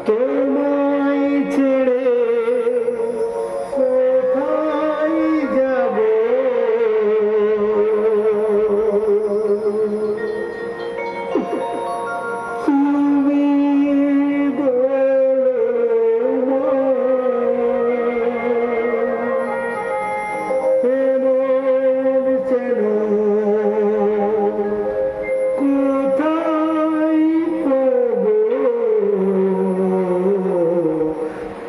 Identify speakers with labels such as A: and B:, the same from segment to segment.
A: তোমায় ছেড়ে কোথায় যাব? তুমি বলো এমন কেন? কোথায় পাব?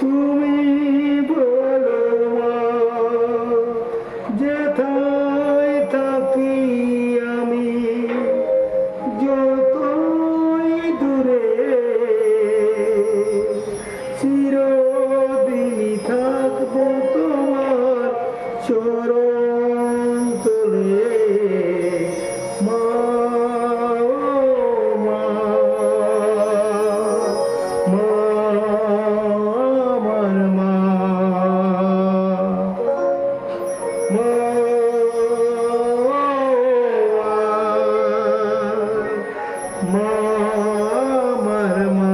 A: তুমি বলো যেথায় থাকি আমি, যতই দূরে চিরদিনই থাকবো তোমার চরণ তলে। মা, মা, মা, আমার মা, মা, মা, আমার মা।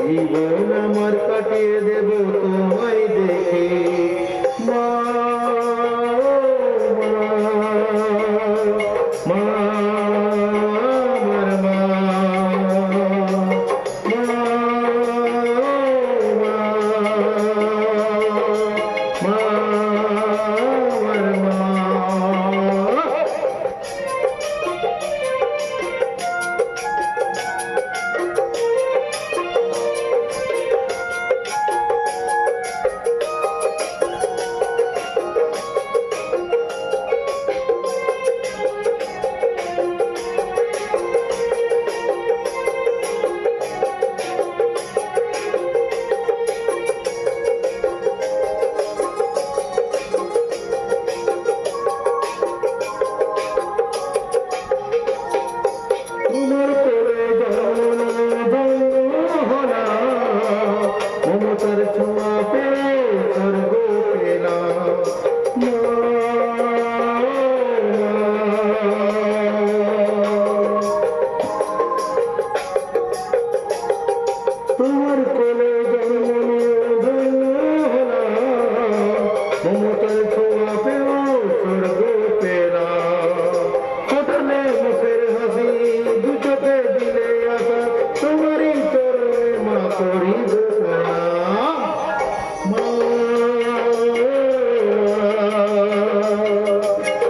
A: জীবন আমার কাটিয়ে দেব তোমায় দেখে। মা, মা, আমার মা, মা, মা, আমার মা। মমতার ছোঁয়া পেয়ে স্বর্গ পেলাম। তোমার কোলে জন্ম নিয়ে ধন্য হলাম, মমতার ছোঁয়া পেয়েও স্বর্গ পেলাম। ফোটালে মুখের হাসি, দু চোখে দিলে আশা, তোমারই চরণে মা করিব প্রণাম। মা,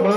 A: মা,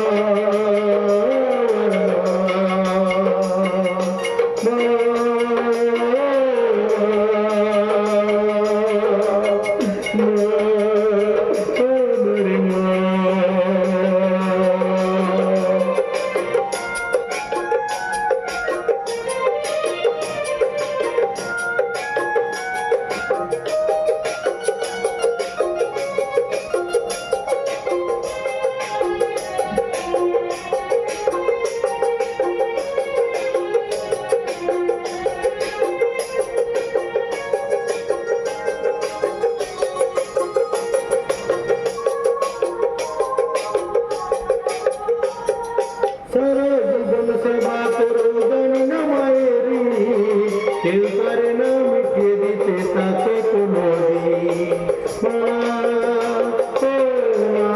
A: সারা জীবন সেবা করো জানি না মায়ের, কেউ পারে না মিটিয়ে দিতে তাকে কোনোদিন। মা, ও মা,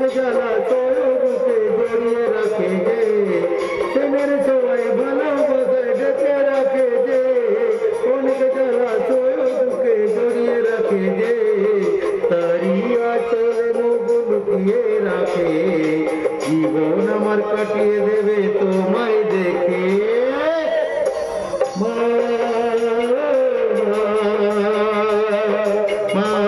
A: জ্বালা বুকে জড়িয়ে রাখে যে প্রেমের সবাই ভালোবাসায় ডেকে রাখে যে অনেক জ্বালা বুকে জড়িয়ে রাখে যে তারি আচলে মুখ লুকিয়ে রাখে জীবন আমার কাটিয়ে দেবে তোমায় দেখে মা